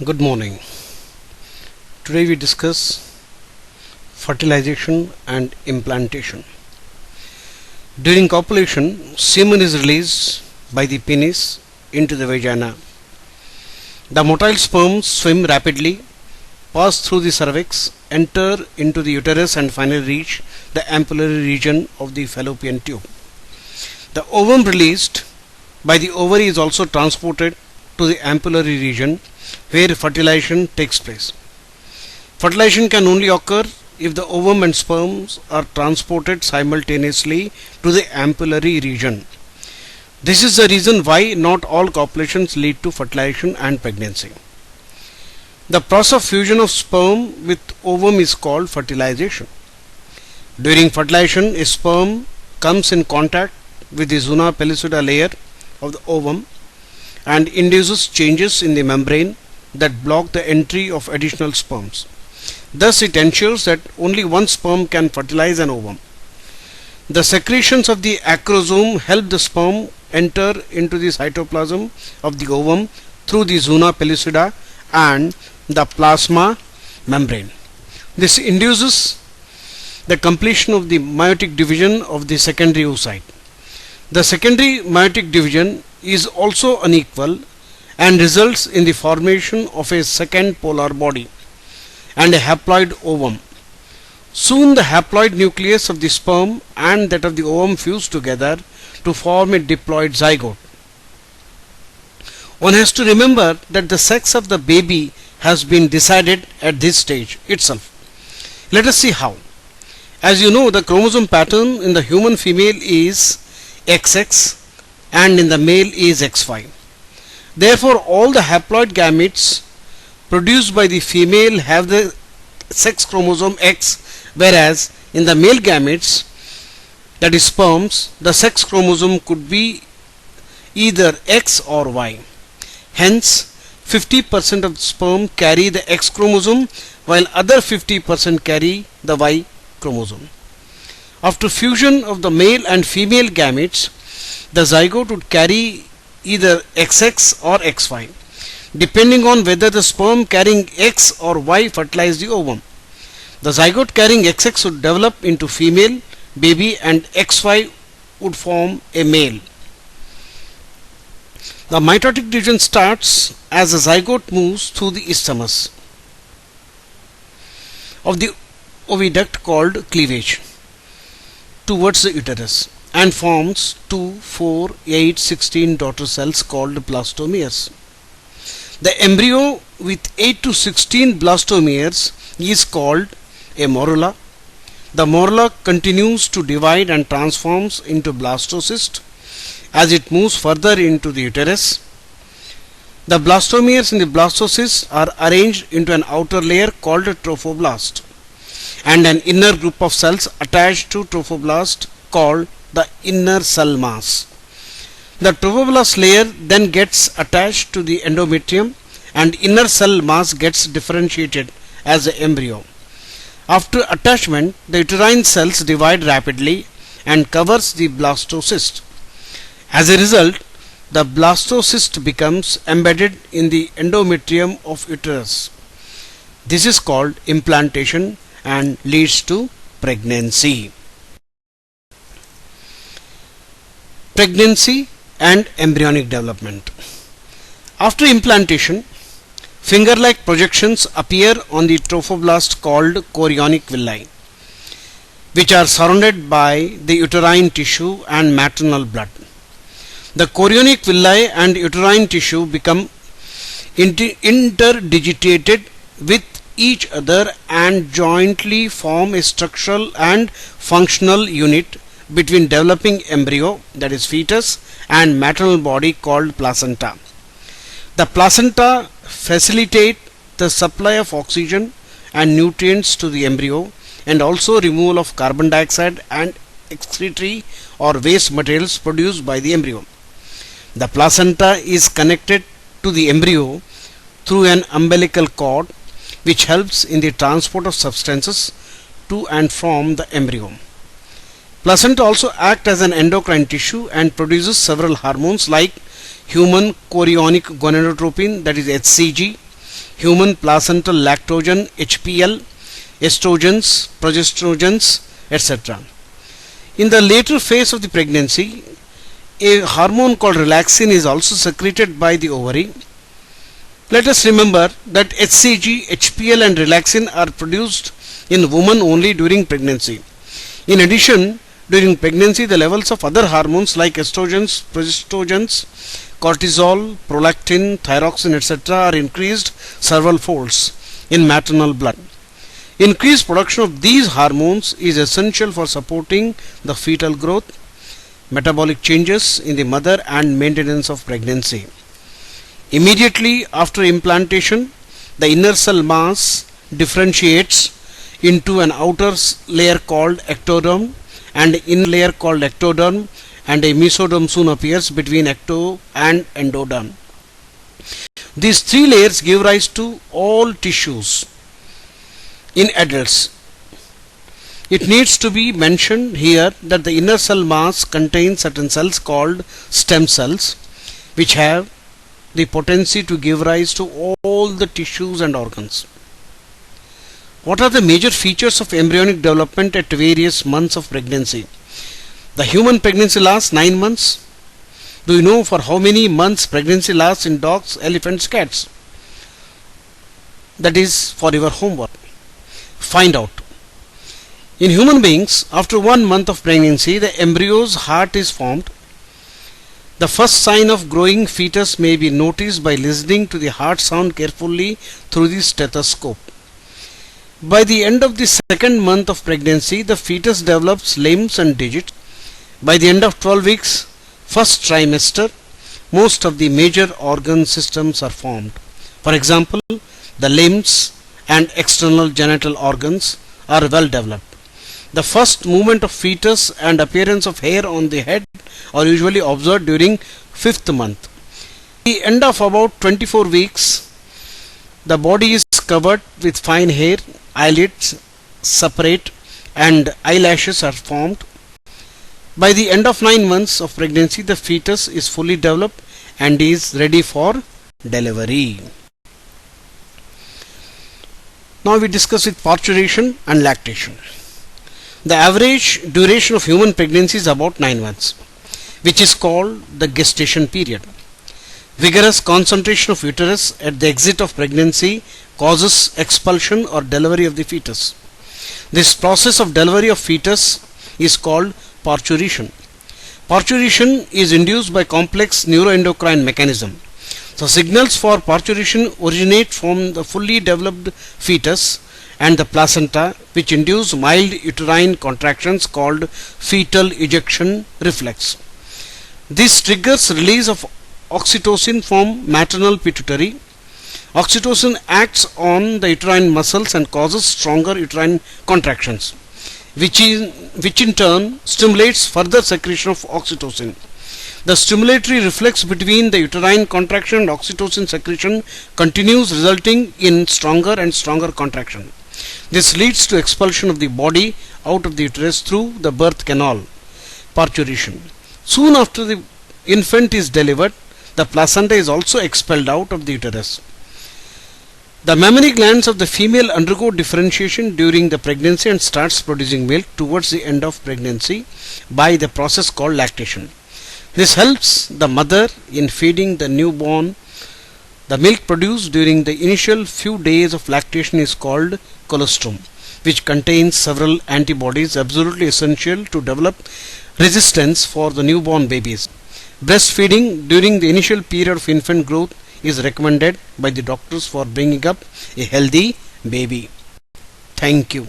Good morning. Today we discuss fertilization and implantation. During copulation, semen is released by the penis into the vagina. The motile sperms swim rapidly, pass through the cervix, enter into the uterus and finally reach the ampullary region of the fallopian tube. The ovum released by the ovary is also transported to the ampullary region where fertilization takes place. Fertilization can only occur if the ovum and sperms are transported simultaneously to the ampullary region. This is the reason why not all copulations lead to fertilization and pregnancy. The process of fusion of sperm with ovum is called fertilization. During fertilization, a sperm comes in contact with the zona pellucida layer of the ovum and induces changes in the membrane that block the entry of additional sperms. Thus, it ensures that only one sperm can fertilize an ovum. The secretions of the acrosome help the sperm enter into the cytoplasm of the ovum through the zona pellucida and the plasma membrane. This induces the completion of the meiotic division of the secondary oocyte. The secondary meiotic division is also unequal and results in the formation of a second polar body and a haploid ovum. Soon the haploid nucleus of the sperm and that of the ovum fuse together to form a diploid zygote. One has to remember that the sex of the baby has been decided at this stage itself. Let us see how. As you know, the chromosome pattern in the human female is XX and in the male is XY. Therefore, all the haploid gametes produced by the female have the sex chromosome X, whereas in the male gametes, that is sperms, the sex chromosome could be either X or Y. Hence, 50% of the sperm carry the X chromosome while other 50% carry the Y chromosome. After fusion of the male and female gametes, the zygote would carry either XX or XY, depending on whether the sperm carrying X or Y fertilize the ovum. The zygote carrying XX would develop into female baby and XY would form a male. The mitotic division starts as the zygote moves through the isthmus of the oviduct called cleavage towards the uterus and forms 2, 4, 8, 16 daughter cells called blastomeres. The embryo with 8 to 16 blastomeres is called a morula. The morula continues to divide and transforms into blastocyst as it moves further into the uterus. The blastomeres in the blastocyst are arranged into an outer layer called a trophoblast and an inner group of cells attached to trophoblast called the inner cell mass. The trophoblast layer then gets attached to the endometrium and inner cell mass gets differentiated as the embryo. After attachment, the uterine cells divide rapidly and covers the blastocyst. As a result, the blastocyst becomes embedded in the endometrium of uterus. This is called implantation and leads to pregnancy. Pregnancy and embryonic development. After implantation, finger-like projections appear on the trophoblast called chorionic villi, which are surrounded by the uterine tissue and maternal blood. The chorionic villi and uterine tissue become interdigitated with each other and jointly form a structural and functional unit between developing embryo, that is fetus, and maternal body called placenta. The placenta facilitate the supply of oxygen and nutrients to the embryo and also removal of carbon dioxide and excretory or waste materials produced by the embryo. The placenta is connected to the embryo through an umbilical cord which helps in the transport of substances to and from the embryo. Placenta also acts as an endocrine tissue and produces several hormones like human chorionic gonadotropin, that is HCG, human placental lactogen HPL, estrogens, progestogens, etc. In the later phase of the pregnancy, a hormone called relaxin is also secreted by the ovary. Let us remember that HCG, HPL and relaxin are produced in women only during pregnancy. In addition, during pregnancy, the levels of other hormones like estrogens, progestogens, cortisol, prolactin, thyroxine, etc. are increased several folds in maternal blood. Increased production of these hormones is essential for supporting the fetal growth, metabolic changes in the mother and maintenance of pregnancy. Immediately after implantation, the inner cell mass differentiates into an outer layer called ectoderm and inner layer called ectoderm, and a mesoderm soon appears between ecto and endoderm. These three layers give rise to all tissues in adults. It needs to be mentioned here that the inner cell mass contains certain cells called stem cells, which have the potency to give rise to all the tissues and organs. What are the major features of embryonic development at various months of pregnancy? The human pregnancy lasts 9 months. Do you know for how many months pregnancy lasts in dogs, elephants, cats? That is for your homework. Find out. In human beings, after 1 month of pregnancy, the embryo's heart is formed. The first sign of growing fetus may be noticed by listening to the heart sound carefully through the stethoscope. By the end of the second month of pregnancy, the fetus develops limbs and digits. By the end of 12 weeks, first trimester, most of the major organ systems are formed. For example, the limbs and external genital organs are well developed. The first movement of fetus and appearance of hair on the head are usually observed during 5th month. At the end of about 24 weeks, the body is covered with fine hair, eyelids separate and eyelashes are formed. By the end of 9 months of pregnancy, the fetus is fully developed and is ready for delivery. Now we discuss with parturition and lactation. The average duration of human pregnancy is about 9 months, which is called the gestation period. Vigorous concentration of uterus at the exit of pregnancy causes expulsion or delivery of the fetus. This process of delivery of fetus is called parturition. Parturition is induced by complex neuroendocrine mechanism. The signals for parturition originate from the fully developed fetus and the placenta, which induce mild uterine contractions called fetal ejection reflex. This triggers release of oxytocin from maternal pituitary. Oxytocin acts on the uterine muscles and causes stronger uterine contractions, which in turn stimulates further secretion of oxytocin. The stimulatory reflex between the uterine contraction and oxytocin secretion continues, resulting in stronger and stronger contraction. This leads to expulsion of the body out of the uterus through the birth canal, parturition. Soon after the infant is delivered, the placenta is also expelled out of the uterus. The mammary glands of the female undergo differentiation during the pregnancy and starts producing milk towards the end of pregnancy by the process called lactation. This helps the mother in feeding the newborn. The milk produced during the initial few days of lactation is called colostrum, which contains several antibodies absolutely essential to develop resistance for the newborn babies. Breastfeeding during the initial period of infant growth is recommended by the doctors for bringing up a healthy baby. Thank you.